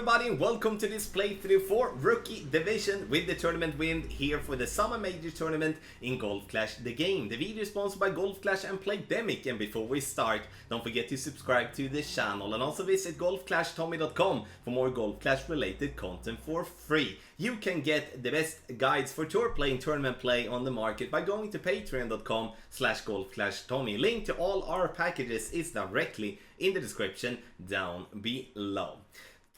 everybody and welcome to this playthrough for Rookie Division with the tournament win here for the Summer Major Tournament in Golf Clash the game. The video is sponsored by Golf Clash and Playdemic, and before we start, don't forget to subscribe to the channel and also visit golfclashtommy.com for more Golf Clash related content for free. You can get the best guides for tour play and tournament play on the market by going to patreon.com/golfclashtommy. Link to all our packages is directly in the description down below.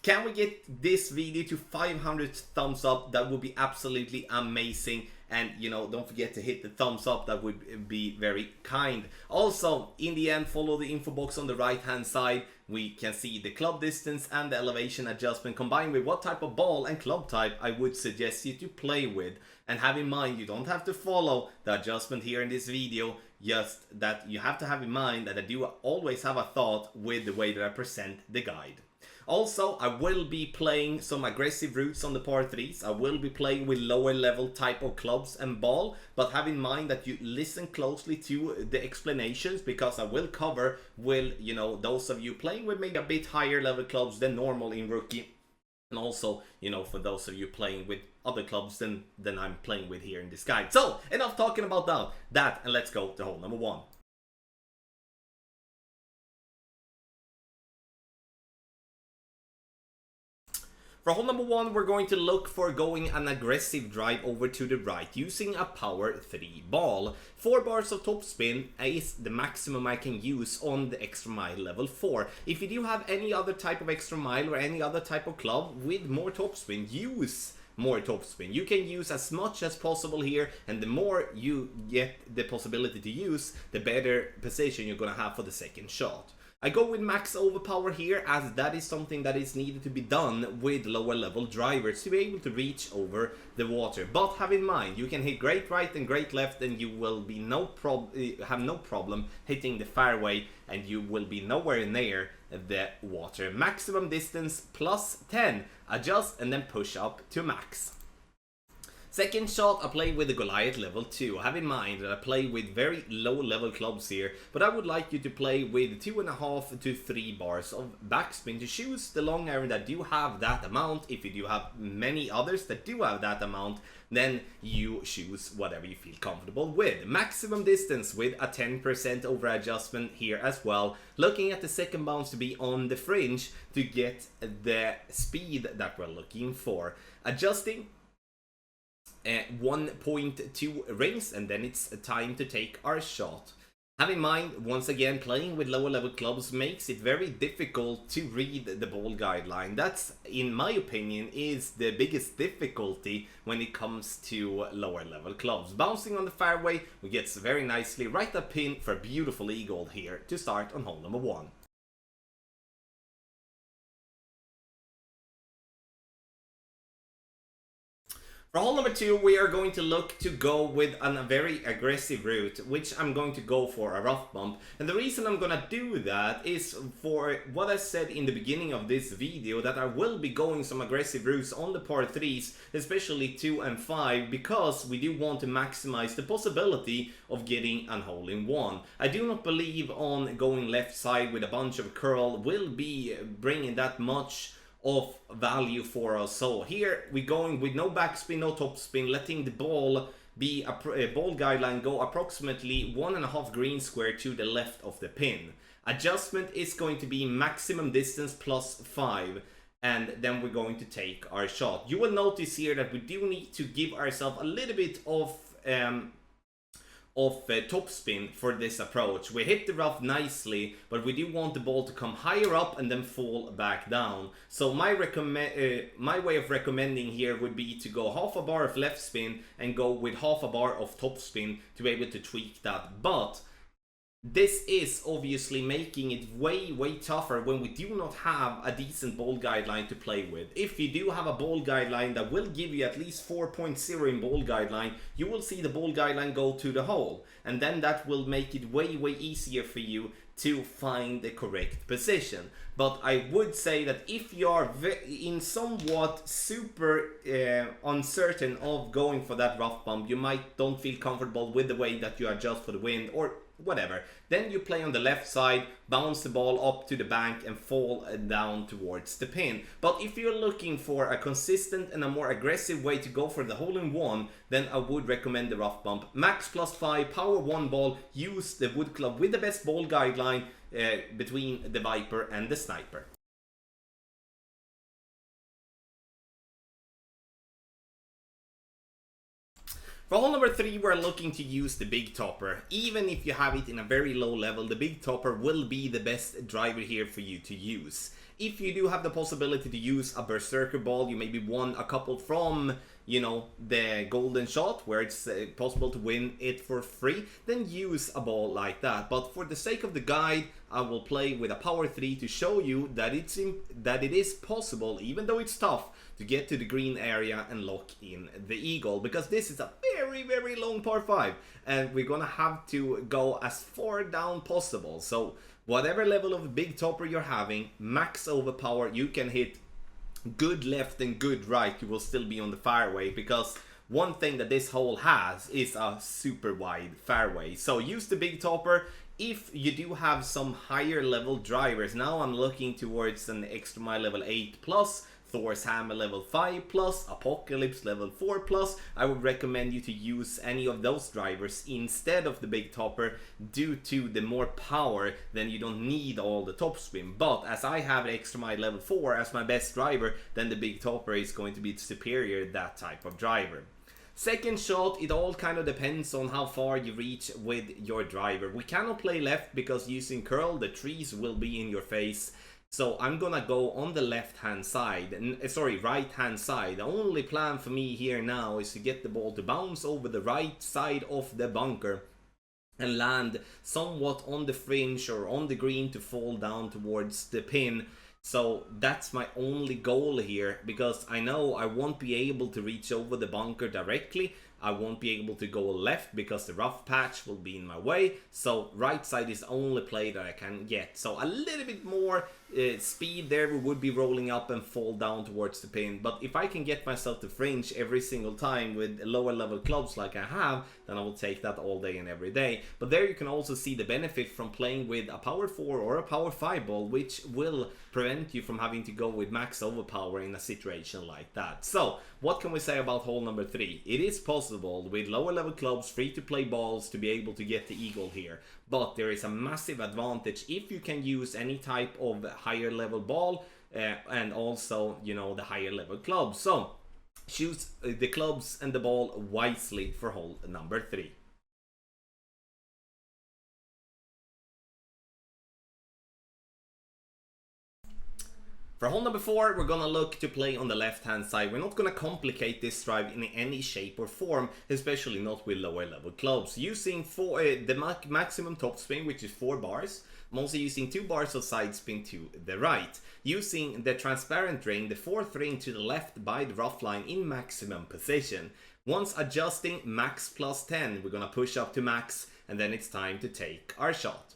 Can we get this video to 500 thumbs up? That would be absolutely amazing. And don't forget to hit the thumbs up, that would be very kind. Also, in the end, follow the info box on the right hand side. We can see the club distance and the elevation adjustment combined with what type of ball and club type I would suggest you to play with. And have in mind, you don't have to follow the adjustment here in this video, just that you have to have in mind that I do always have a thought with the way that I present the guide. Also, I will be playing some aggressive routes on the par 3s. I will be playing with lower level type of clubs and ball, but have in mind that you listen closely to the explanations, because I will cover with, those of you playing with maybe a bit higher level clubs than normal in Rookie. And also, for those of you playing with other clubs than I'm playing with here in this guide. So, enough talking about that and let's go to hole number 1. For hole number 1, we're going to look for going an aggressive drive over to the right using a power 3 ball. 4 bars of topspin is the maximum I can use on the extra mile level 4. If you do have any other type of extra mile or any other type of club with more topspin, use more topspin. You can use as much as possible here, and the more you get the possibility to use, the better position you're gonna have for the second shot. I go with max overpower here, as that is something that is needed to be done with lower level drivers to be able to reach over the water. But have in mind, you can hit great right and great left and you will be have no problem hitting the fairway, and you will be nowhere near the water. Maximum distance plus 10. Adjust and then push up to max. Second shot, I play with the Goliath level 2. Have in mind that I play with very low level clubs here, but I would like you to play with 2.5 to 3 bars of backspin to choose the long iron that do have that amount. If you do have many others that do have that amount, then you choose whatever you feel comfortable with. Maximum distance with a 10% over adjustment here as well. Looking at the second bounce to be on the fringe to get the speed that we're looking for. Adjusting 1.2 rings, and then it's time to take our shot. Have in mind, once again, playing with lower level clubs makes it very difficult to read the ball guideline. That's, in my opinion, is the biggest difficulty when it comes to lower level clubs. Bouncing on the fairway, we get very nicely right up pin for a beautiful eagle here to start on hole number 1. For hole number 2, we are going to look to go with a very aggressive route, which I'm going to go for a rough bump. And the reason I'm gonna do that is for what I said in the beginning of this video, that I will be going some aggressive routes on the par 3s, especially 2 and 5, because we do want to maximize the possibility of getting an hole-in-one. I do not believe on going left side with a bunch of curl will be bringing that much of value for us. So here we're going with no backspin, no topspin, letting the ball be a ball guideline go approximately 1.5 green square to the left of the pin. Adjustment is going to be maximum distance plus 5, and then we're going to take our shot. You will notice here that we do need to give ourselves a little bit of topspin for this approach. We hit the rough nicely, but we do want the ball to come higher up and then fall back down. So my way of recommending here would be to go half a bar of left spin and go with half a bar of topspin to be able to tweak that. But this is obviously making it way tougher when we do not have a decent ball guideline to play with. If you do have a ball guideline that will give you at least 4.0 in ball guideline, you will see the ball guideline go to the hole, and then that will make it way easier for you to find the correct position. But I would say that if you are in somewhat super uncertain of going for that rough bump, you might don't feel comfortable with the way that you adjust for the wind, or whatever. Then you play on the left side, bounce the ball up to the bank and fall down towards the pin. But if you're looking for a consistent and a more aggressive way to go for the hole-in-one, then I would recommend the rough bump. Max +5, power 1 ball, use the wood club with the best ball guideline between the Viper and the Sniper. For hole number 3, we're looking to use the Big Topper. Even if you have it in a very low level, the Big Topper will be the best driver here for you to use. If you do have the possibility to use a Berserker ball, you maybe won a couple from, you know, the golden shot, where it's possible to win it for free, then use a ball like that. But for the sake of the guide, I will play with a power 3 to show you that it is possible, even though it's tough, to get to the green area and lock in the eagle, because this is a very, very long par 5, and we're gonna have to go as far down possible. So whatever level of Big Topper you're having, max overpower, you can hit good left and good right, you will still be on the fairway, because one thing that this hole has is a super wide fairway. So use the Big Topper. If you do have some higher level drivers, now I'm looking towards an Extra Mile level 8+, Thor's Hammer level 5+, Apocalypse level 4+, I would recommend you to use any of those drivers instead of the Big Topper. Due to the more power, then you don't need all the topspin. But as I have Extra Mile level 4 as my best driver, then the Big Topper is going to be superior to that type of driver. Second shot, it all kind of depends on how far you reach with your driver. We cannot play left because using curl, the trees will be in your face. So I'm gonna go on the left hand side, right hand side. The only plan for me here now is to get the ball to bounce over the right side of the bunker and land somewhat on the fringe or on the green to fall down towards the pin. So that's my only goal here, because I know I won't be able to reach over the bunker directly. I won't be able to go left because the rough patch will be in my way. So right side is the only play that I can get. So a little bit more speed there, we would be rolling up and fall down towards the pin. But if I can get myself to fringe every single time with lower level clubs like I have, then I will take that all day and every day. But there you can also see the benefit from playing with a power 4 or a power 5 ball, which will prevent you from having to go with max overpower in a situation like that. So what can we say about hole number 3? It is possible with lower level clubs, free to play balls, to be able to get the eagle here. But there is a massive advantage if you can use any type of higher level ball and also, you know, the higher level clubs. So choose the clubs and the ball wisely for hole number 3. For hole number 4, we're gonna look to play on the left hand side. We're not gonna complicate this drive in any shape or form, especially not with lower level clubs. Using the maximum topspin, which is 4 bars. I'm also using 2 bars of side spin to the right. Using the transparent ring, the 4th ring to the left by the rough line in maximum position. Once adjusting max +10, we're gonna push up to max, and then it's time to take our shot.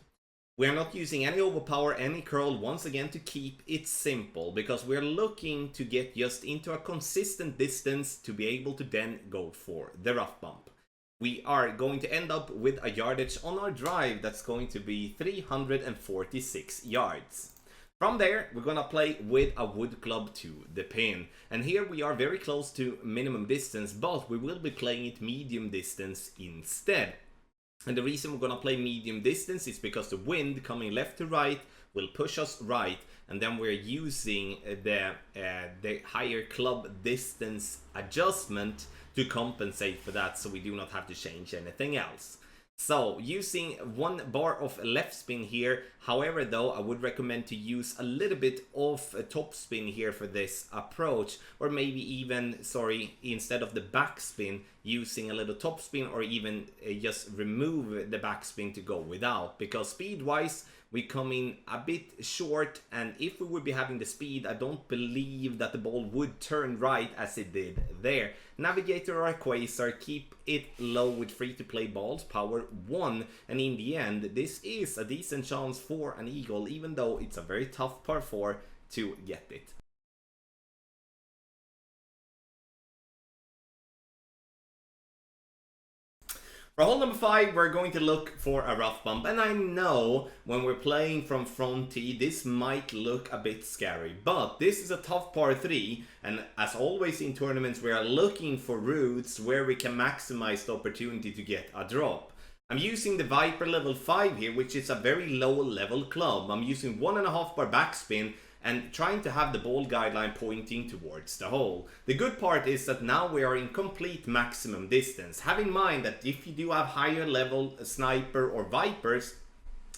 We are not using any overpower, any curl, once again to keep it simple, because we're looking to get just into a consistent distance to be able to then go for the rough bump. We are going to end up with a yardage on our drive that's going to be 346 yards. From there, we're gonna play with a wood club to the pin. And here we are very close to minimum distance, but we will be playing it medium distance instead. And the reason we're gonna play medium distance is because the wind coming left to right will push us right, and then we're using the higher club distance adjustment to compensate for that, so we do not have to change anything else. So using 1 bar of left spin here. However, though, I would recommend to use a little bit of a top spin here for this approach, or maybe even, instead of the back spin, using a little top spin, or even just remove the back spin to go without, because speed wise we come in a bit short, and if we would be having the speed, I don't believe that the ball would turn right as it did there. Navigator or Quasar, keep it low with free to play balls, power 1, and in the end this is a decent chance for an eagle, even though it's a very tough par 4 to get it. For hole number 5, we're going to look for a rough bump, and I know when we're playing from front tee, this might look a bit scary, but this is a tough par 3, and as always in tournaments, we are looking for routes where we can maximize the opportunity to get a drop. I'm using the Viper level 5 here, which is a very low level club. I'm using 1.5 bar backspin, and trying to have the ball guideline pointing towards the hole. The good part is that now we are in complete maximum distance. Have in mind that if you do have higher level sniper or Vipers,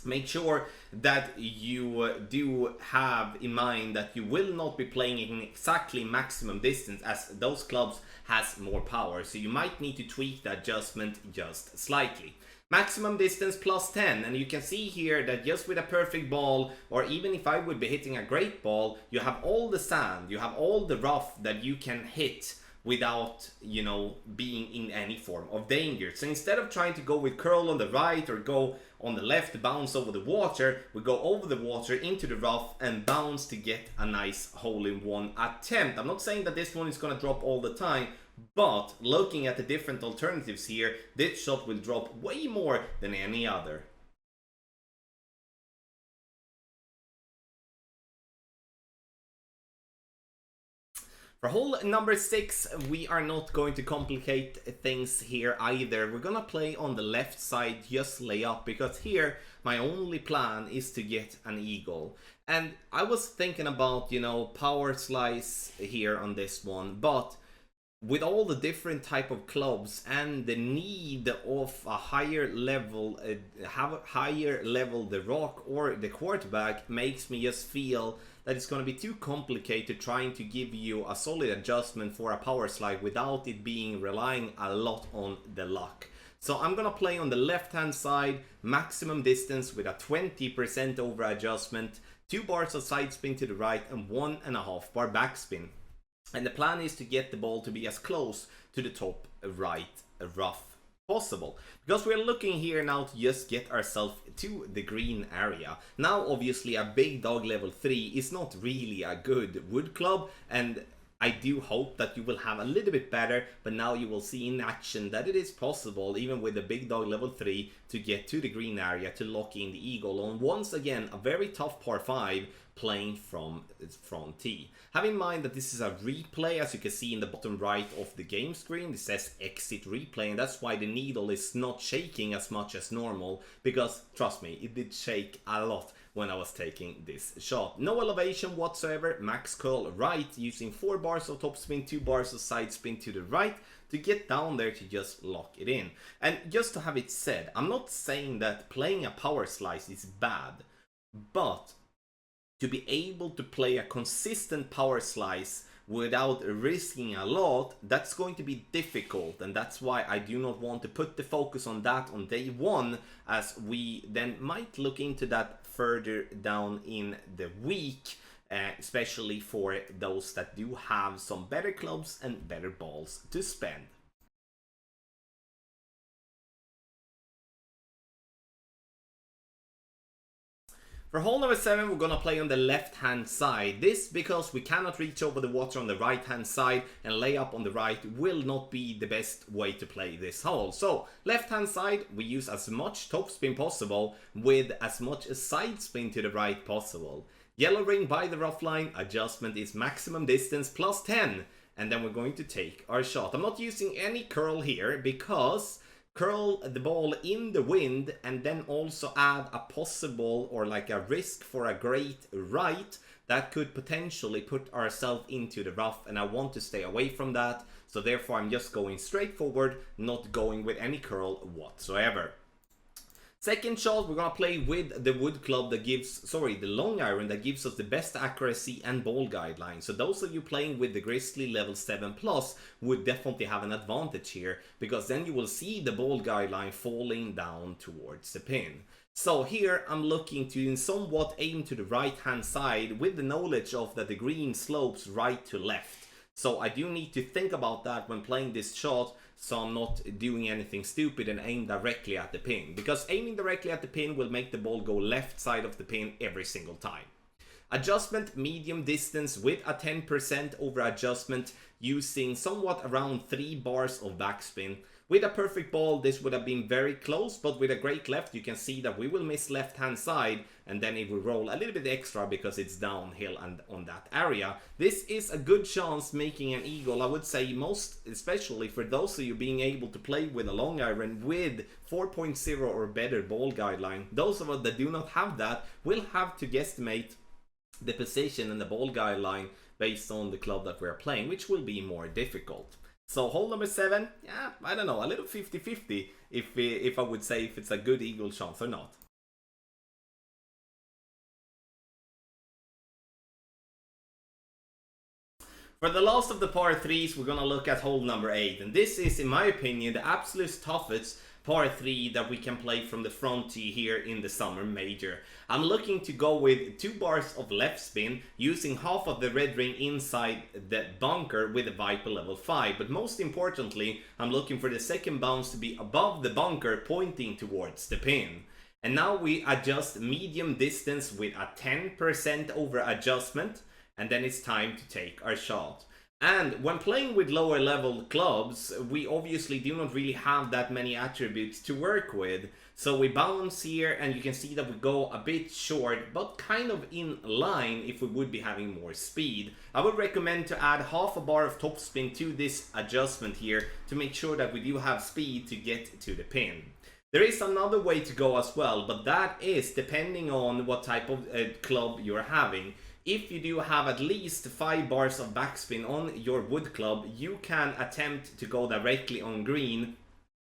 make sure that you do have in mind that you will not be playing in exactly maximum distance, as those clubs has more power, so you might need to tweak the adjustment just slightly. Maximum distance plus 10, and you can see here that just with a perfect ball, or even if I would be hitting a great ball, you have all the sand, you have all the rough that you can hit without, you know, being in any form of danger. So instead of trying to go with curl on the right or go on the left, bounce over the water, we go over the water into the rough and bounce to get a nice hole-in-one attempt. I'm not saying that this one is going to drop all the time, but looking at the different alternatives here, this shot will drop way more than any other. For hole number 6, we are not going to complicate things here either. We're gonna play on the left side, just lay up, because here my only plan is to get an eagle. And I was thinking about, you know, power slice here on this one, but with all the different type of clubs and the need of a higher level, the rock or the quarterback makes me just feel that it's going to be too complicated trying to give you a solid adjustment for a power slide without it being relying a lot on the luck. So I'm going to play on the left hand side, maximum distance with a 20% over adjustment, 2 bars of side spin to the right and 1.5 bar backspin. And the plan is to get the ball to be as close to the top right rough possible, because we're looking here now to just get ourselves to the green area. Now obviously a big dog level 3 is not really a good wood club, and I do hope that you will have a little bit better, but now you will see in action that it is possible, even with the big dog level 3, to get to the green area to lock in the eagle on once again a very tough par 5 playing from front tee. Have in mind that this is a replay, as you can see in the bottom right of the game screen. It says exit replay, and that's why the needle is not shaking as much as normal, because trust me, it did shake a lot when I was taking this shot. No elevation whatsoever, max curl right, using 4 bars of topspin, 2 bars of side spin to the right to get down there to just lock it in. And just to have it said, I'm not saying that playing a power slice is bad, but to be able to play a consistent power slice without risking a lot, that's going to be difficult, and that's why I do not want to put the focus on that on day 1, as we then might look into that further down in the week, especially for those that do have some better clubs and better balls to spend. For hole number 7, we're gonna play on the left hand side. This because we cannot reach over the water on the right hand side, and lay up on the right will not be the best way to play this hole. So left hand side, we use as much topspin possible with as much side spin to the right possible. Yellow ring by the rough line, adjustment is maximum distance plus 10, and then we're going to take our shot. I'm not using any curl here because curl the ball in the wind and then also add a possible or like a risk for a great right that could potentially put ourselves into the rough, and I want to stay away from that. So therefore I'm just going straight forward, not going with any curl whatsoever. Second shot, we're gonna play with the wood club that gives, the long iron that gives us the best accuracy and ball guideline. So those of you playing with the Grizzly level 7 plus would definitely have an advantage here, because then you will see the ball guideline falling down towards the pin. So here I'm looking to somewhat aim to the right hand side with the knowledge of that the green slopes right to left. So I do need to think about that when playing this shot, so I'm not doing anything stupid and aim directly at the pin, because aiming directly at the pin will make the ball go left side of the pin every single time. Adjustment medium distance with a 10% over adjustment using somewhat around 3 bars of backspin. With a perfect ball, this would have been very close, but with a great left, you can see that we will miss left-hand side, and then it will roll a little bit extra because it's downhill and on that area. This is a good chance making an eagle, I would say, most especially for those of you being able to play with a long iron with 4.0 or better ball guideline. Those of us that do not have that will have to guesstimate the position and the ball guideline based on the club that we're playing, which will be more difficult. So hole number 7, yeah, I don't know, a little 50-50 if I would say if it's a good eagle chance or not. For the last of the par 3s, we're gonna look at hole number 8, and this is, in my opinion, the absolute toughest par 3 that we can play from the front tee here in the summer major. I'm looking to go with 2 bars of left spin using half of the red ring inside the bunker with a Viper level 5, but most importantly I'm looking for the second bounce to be above the bunker pointing towards the pin. And now we adjust medium distance with a 10% over adjustment, and then it's time to take our shot. And when playing with lower level clubs, we obviously do not really have that many attributes to work with. So we bounce here, and you can see that we go a bit short, but kind of in line if we would be having more speed. I would recommend to add half a bar of topspin to this adjustment here to make sure that we do have speed to get to the pin. There is another way to go as well, but that is depending on what type of club you're having. If you do have at least 5 bars of backspin on your wood club, you can attempt to go directly on green,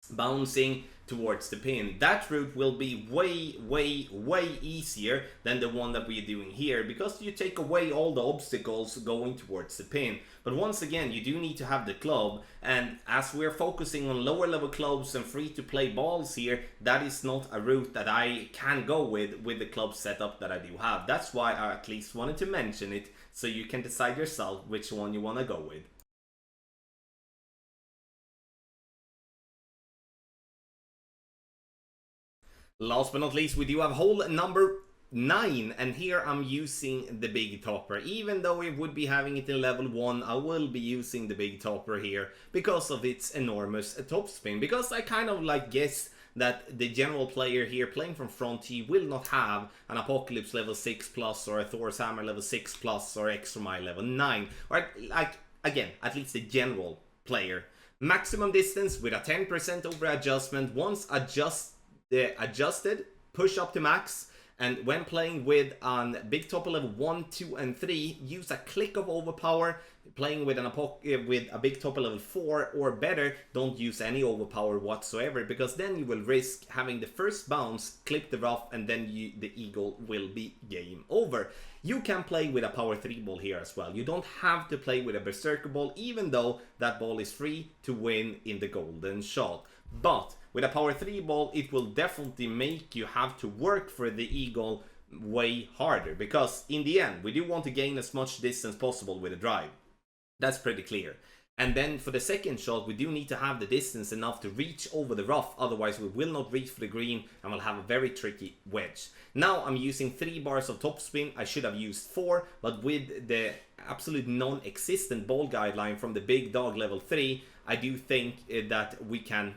bouncing towards the pin. That route will be way easier than the one that we're doing here, because you take away all the obstacles going towards the pin. But once again, you do need to have the club, and as we're focusing on lower level clubs and free to play balls here, that is not a route that I can go with the club setup that I do have. That's why I at least wanted to mention it, so you can decide yourself which one you want to go with. Last but not least, we do have hole number 9, and here I'm using the big topper. Even though we would be having it in level 1, I will be using the big topper here because of its enormous topspin. Because I kind of like guess that the general player here playing from front tee will not have an Apocalypse level 6 plus or a Thor's Hammer level 6 plus or Extra Mile level 9. Or like, again, at least the general player. Maximum distance with a 10% over adjustment. Once adjusted, push up to max, and when playing with a big topper level 1, 2 and 3, use a click of overpower. Playing with a big topper level 4 or better, don't use any overpower whatsoever, because then you will risk having the first bounce clip the rough, and then the eagle will be game over. You can play with a power 3 ball here as well. You don't have to play with a berserker ball, even though that ball is free to win in the golden shot. But with a power 3 ball, it will definitely make you have to work for the eagle way harder, because in the end, we do want to gain as much distance possible with a drive. That's pretty clear. And then for the second shot, we do need to have the distance enough to reach over the rough, otherwise we will not reach for the green and we'll have a very tricky wedge. Now I'm using 3 bars of topspin. I should have used 4, but with the absolute non-existent ball guideline from the big dog level 3, I do think that we can,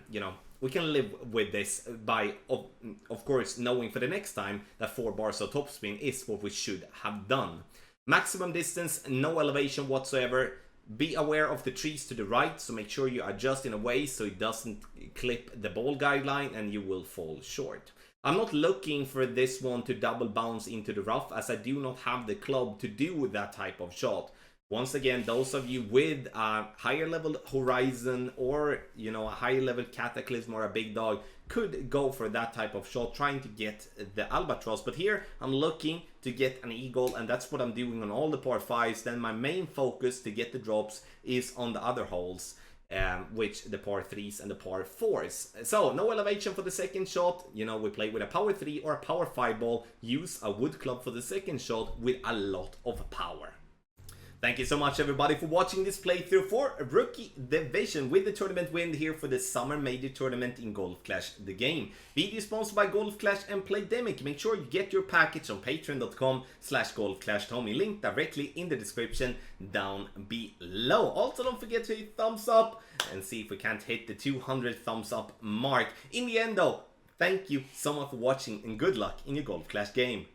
we can live with this by, of course, knowing for the next time that 4 bars of topspin is what we should have done. Maximum distance, no elevation whatsoever. Be aware of the trees to the right, so make sure you adjust in a way so it doesn't clip the ball guideline and you will fall short. I'm not looking for this one to double bounce into the rough, as I do not have the club to do that type of shot. Once again, those of you with a higher level Horizon or, a higher level Cataclysm or a big dog could go for that type of shot, trying to get the Albatross. But here I'm looking to get an eagle, and that's what I'm doing on all the par 5s. Then my main focus to get the drops is on the other holes, which the par 3s and the par 4s. So no elevation for the second shot. We play with a power 3 or a power 5 ball. Use a wood club for the second shot with a lot of power. Thank you so much everybody for watching this playthrough for Rookie Division with the tournament win here for the Summer Major Tournament in Golf Clash the game. Video sponsored by Golf Clash and Playdemic. Make sure you get your package on patreon.com/golfclashtommy. Link directly in the description down below. Also don't forget to hit thumbs up and see if we can't hit the 200 thumbs up mark. In the end though, thank you so much for watching and good luck in your Golf Clash game.